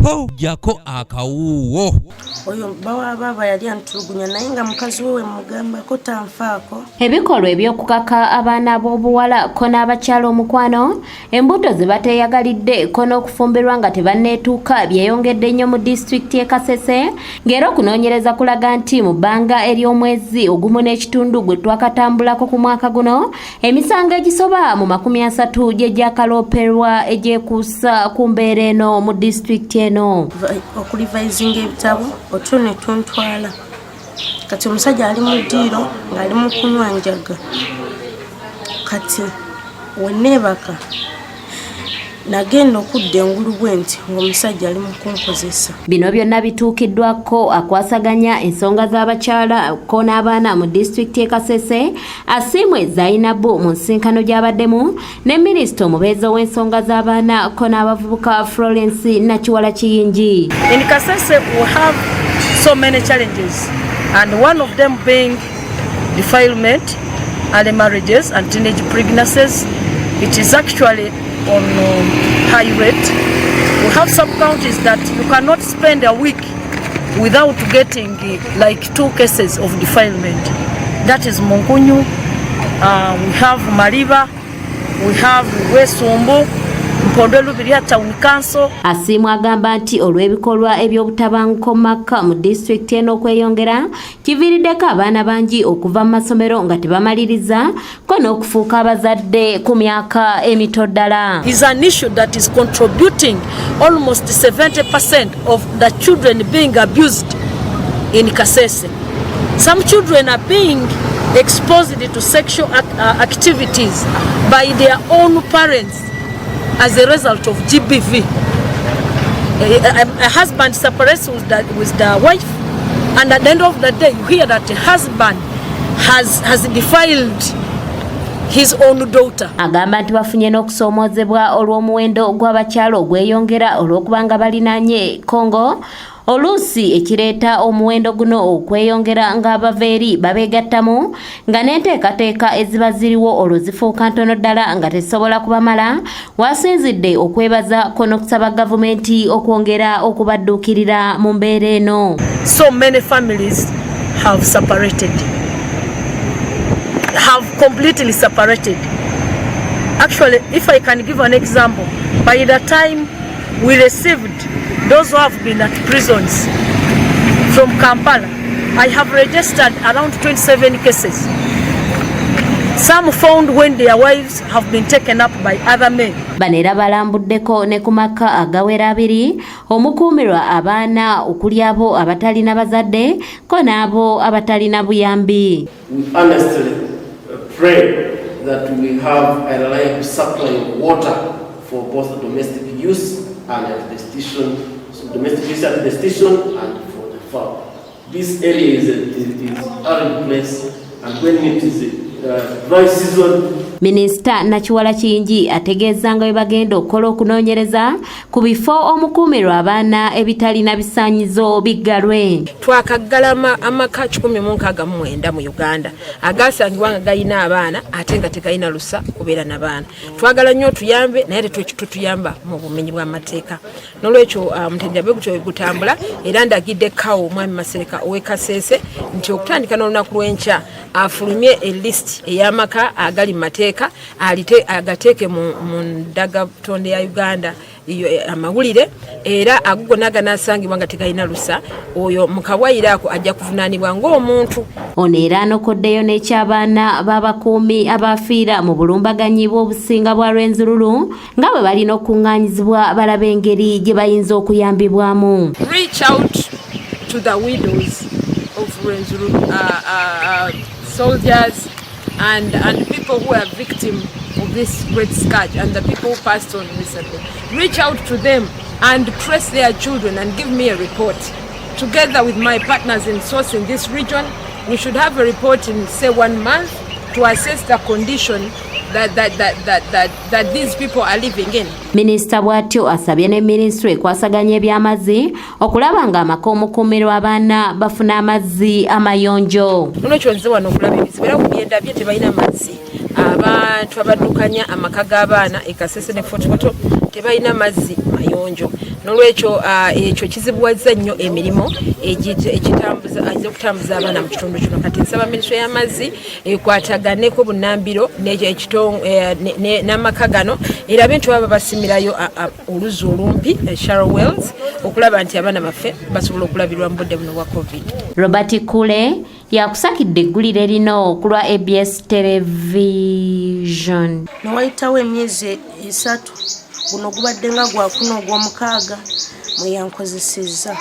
po jako akawuwo. Oyo baba yali antulugunya naye nga mukazi we mugamba ko tanfaako. Ebikolwa ebyokukaka abaana b'obuwala ko n'abakyala omukwano embuto ze bateeyagalidde ko n'okufumbirwa nga tebanneetuuka byeyongedde nnyo mu disitulikiti y'e Kasese ng'era okunoonyereza kulaga nti mu bbanga ery'omwezi ogumu n'ekitundu gwe twakatambulako ku mwaka guno emisango egisoba mu 30 gye gyakalooperwa egyekuusa ku mbeera eno mu disitulikiti eno. Okulivayizinga ebitabo otune tuntwala kati omusajja ali mu ddiiro ng'ali mu kunywa njaga kati wenneebaka nagenda okudda engulu bwe nti ng'omusajja ali mu kunkozesa. Bino byonna bituukiddwako akwasaganya ensonga z'abakyala ko n'abaana mu disitulikiti y'e Kasese Asiimwe Zainabu mu nsinkano gy'abaddemu ne minisita omubeezi w'ensonga z'abaana ko n'abavubuka Florence Nakiwala Kiyingi. In Kasese we have so many challenges and one of them being defilement, early marriages and teenage pregnancies. It is actually on high rate. We have some counties that you cannot spend a week without getting like 2 cases of defilement. That is Mungunyu, we have Mariba, we have Wesumbu, Mpondolu Biria Town Council. Asiimwe agamba nti olw'ebikolwa eby'obutabanguko maka mu disitulikiti eno okweyongera kiviiriddeko abaana bangi okuva mu masomero nga tebamaliriza ko n'okufuuka abazadde ku myaka emito ddala. Is an issue that is contributing almost 70% of the children being abused in Kasese. Some children are being exposed to sexual activities by their own parents as a result of GBV. A husband separates with the wife, and at the end of the day you hear that the husband has defiled his own daughter. Agamba nti bafunye n'okusoomoozebwa olw'omuwendo gw'abakyala ogweyongera olw'okubanga balinaanye Congo oluusi ekireeta omuwendo guno okweyongera ng'abaveeri babeegattamu nga n'enteekateeka eziba ziriwo olwo zifuuka ntono ddala nga tezisobola kubamala wasinzidde okwebaza ko n'okusaba gavumenti okwongera okubadduukirira mu mbeera eno. So many families have completely separated. Actually, if I can give an example, by the time we received those who have been at prisons from Kampala, I have registered around 27 cases. Some found when their wives have been taken up by other men. Banera balambuddeko ne ku maka agawera 2 omukuumirwa abaana okuli abo abatalina bazadde ko n'abo abatalina buyambi. We honestly pray that we have a reliable supply of water for both domestic use and at the station, domestic use at the station and for the farm. This area is a arid place, and when it is dry season. Minisita Nakiwala Kiyingi ategeeza nga bwe bagenda okukola okunoonyereza ku bifo omukuumirwa abaana ebitalina bisaanyizo biggalwe. Twakaggala amaka 169 mu Uganda agasangibwa nga galina abaana ate nga tegalina lusa kubeera n'abaana. Twagala nnyo tuyambe naye tetuyamba mu bumenyi bw'amateeka. N'olwekyo mutendera bwe gutambula era ndagidde kawo Mwami Masereka ow'e Kasese nti okutandika n'olunaku lw'enkya afulumye list ey'amaka agali mu mateeka agateeke mu ndagatonde ya Uganda amawulire era agugonaga n'asangibwa nga tegalina lusa oyo mukawayira ako ajja kuvunaanibwa ng'omuntu. Ono era anokoddeyo n'ekyabaana b'abakuumi abafiira mu bulumbaganyi bw'obusinga bwa Rwenzururu nga bwe balina okuŋŋaanyizibwa balaba engeri gye bayinza okuyambibwamu. Reach out to the widows of Rwenzururu, soldiers and people who are victims of this great scourge and the people who passed on recently. Reach out to them and trace their children and give me a report. Together with my partners in source in this region, we should have a report in say 1 month to assess the condition that these people are living in. Minisita bw'atyo asabye ne Ministry ekwasaganya eby'amazzi okulaba nga amaka omukuumirwa abaana bafuna amazzi amayonjo. Nolwekyo nze wano okulaba ebizibu era kubyenda bye tebalina mazzi. Abantu abaddukanya amaka g'abaana e Kasese ne Fotokoto tebalina mazzi mayonjo nolwekyo ekyo kizibuwazza nnyo emirimu okutambuza abaana mu kitundu kino. Kati nsaba minisitule y'amazzi ekwataganeko bunnambiro n'amaka gano era bintu baba basimirayo oluzi olumpi shallow wells okulaba nti abaana baffe basobola okulabirwa mu budde buno bwa covid. Robert Kule yakusakidde eggulire lino ku lwa ABS television. Newayitawo emyezi 3 guno gubadde nga gwakuna ogw'omukaaga mwe yankozesezza.